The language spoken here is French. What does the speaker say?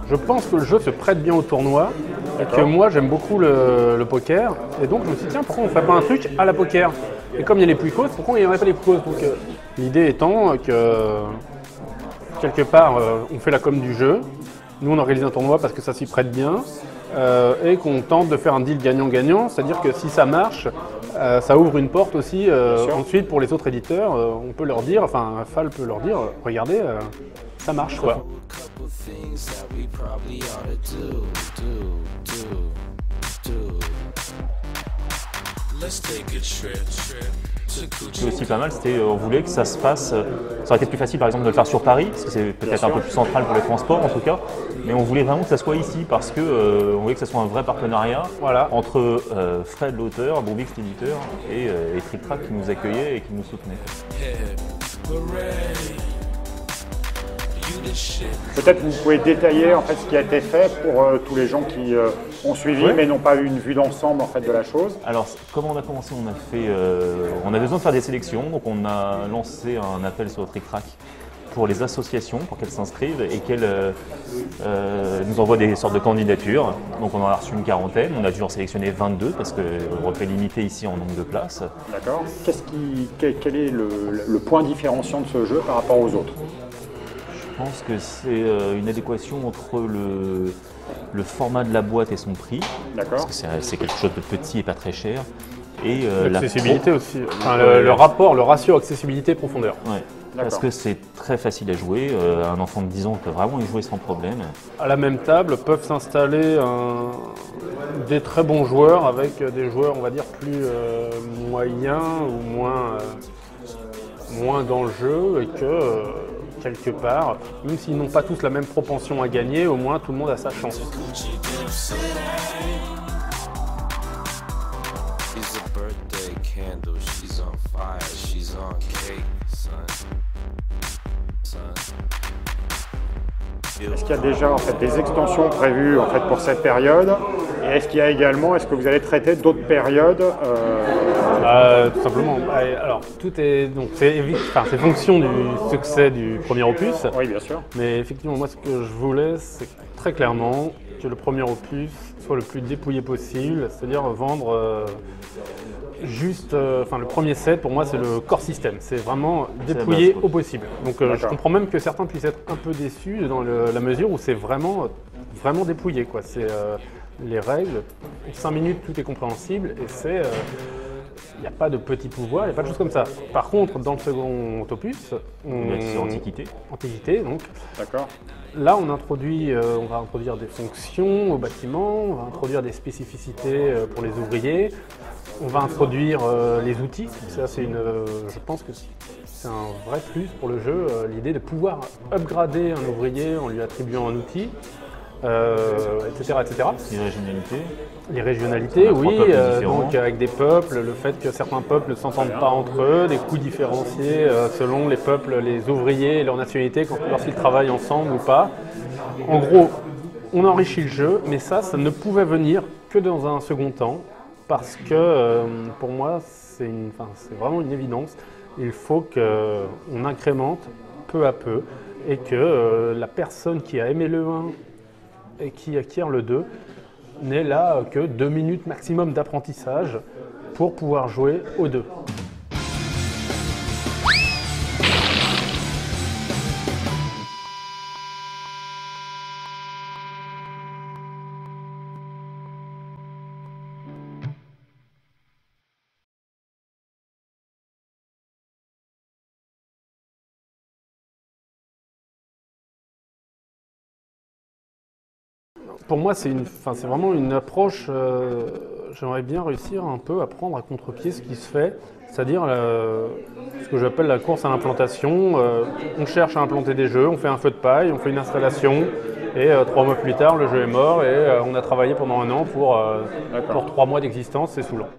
Je pense que le jeu se prête bien au tournoi et que moi j'aime beaucoup le poker et donc je me suis dit tiens pourquoi on ne ferait pas un truc à la poker et comme il y a les Pouilles Côtes, pourquoi il n'y aurait pas les Pouilles Côtes donc l'idée étant que quelque part on fait la com du jeu, nous on organise un tournoi parce que ça s'y prête bien et qu'on tente de faire un deal gagnant-gagnant, c'est-à-dire que si ça marche, ça ouvre une porte aussi ensuite pour les autres éditeurs, on peut leur dire, enfin Fal peut leur dire, regardez, ça marche quoi. C'est aussi pas mal, on voulait que ça se fasse, ça aurait été plus facile par exemple de le faire sur Paris, parce que c'est peut-être un peu plus central pour les transports en tout cas, mais on voulait vraiment que ça soit ici parce que on voulait que ça soit un vrai partenariat entre Fred l'auteur, Bombix l'éditeur et Trick Track qui nous accueillait et qui nous soutenait. Peut-être vous pouvez détailler en fait ce qui a été fait pour tous les gens qui ont suivi mais n'ont pas eu une vue d'ensemble en fait de la chose. Alors comment on a commencé? On a besoin de faire des sélections, donc on a lancé un appel sur Trick Track pour les associations, pour qu'elles s'inscrivent et qu'elles nous envoient des sortes de candidatures. Donc on en a reçu une quarantaine, on a dû en sélectionner 22 parce qu'on est limité ici en nombre de places. D'accord. Quel est le point différenciant de ce jeu par rapport aux autres? Je pense que c'est une adéquation entre le format de la boîte et son prix, parce que c'est quelque chose de petit et pas très cher. Et l'accessibilité aussi, enfin, le ratio accessibilité-profondeur. Ouais, parce que c'est très facile à jouer, un enfant de 10 ans peut vraiment y jouer sans problème. À la même table peuvent s'installer des très bons joueurs avec des joueurs on va dire plus moyens ou moins dans le jeu et que quelque part, même s'ils n'ont pas tous la même propension à gagner, au moins tout le monde a sa chance. Est-ce qu'il y a déjà en fait, des extensions prévues en fait, pour cette période? Et est-ce qu'il y a également, est-ce que vous allez traiter d'autres périodes Tout simplement. Alors, tout est donc c'est fonction du succès du premier opus. Oui, bien sûr. Mais effectivement, moi, ce que je voulais, c'est très clairement que le premier opus soit le plus dépouillé possible, c'est-à-dire vendre le premier set. Pour moi, c'est le core system. C'est vraiment dépouillé au possible. Donc, je comprends même que certains puissent être un peu déçus dans la mesure où c'est vraiment dépouillé, quoi. C'est les règles, en 5 minutes, tout est compréhensible et c'est. Il n'y a pas de petits pouvoirs, il n'y a pas de choses comme ça. Par contre, dans le second opus, Antiquité, donc. D'accord. Là, on va introduire des fonctions au bâtiment, on va introduire des spécificités pour les ouvriers, on va introduire les outils. Ça, je pense que c'est un vrai plus pour le jeu, l'idée de pouvoir upgrader un ouvrier en lui attribuant un outil. Etc. Les régionalités, oui, donc avec des peuples, le fait que certains peuples ne s'entendent pas entre eux, des coûts différenciés selon les peuples, les ouvriers et leur nationalité, lorsqu'ils travaillent ensemble ou pas. En gros, on enrichit le jeu, mais ça ne pouvait venir que dans un second temps, parce que pour moi, c'est vraiment une évidence. Il faut qu'on incrémente peu à peu et que la personne qui a aimé le 1 et qui acquiert le 2 n'est là que 2 minutes maximum d'apprentissage pour pouvoir jouer au 2. Pour moi, c'est vraiment une approche, j'aimerais bien réussir un peu à prendre à contre-pied ce qui se fait, c'est-à-dire ce que j'appelle la course à l'implantation. On cherche à implanter des jeux, on fait un feu de paille, on fait une installation, et 3 mois plus tard, le jeu est mort et on a travaillé pendant 1 an pour 3 mois d'existence, c'est saoulant.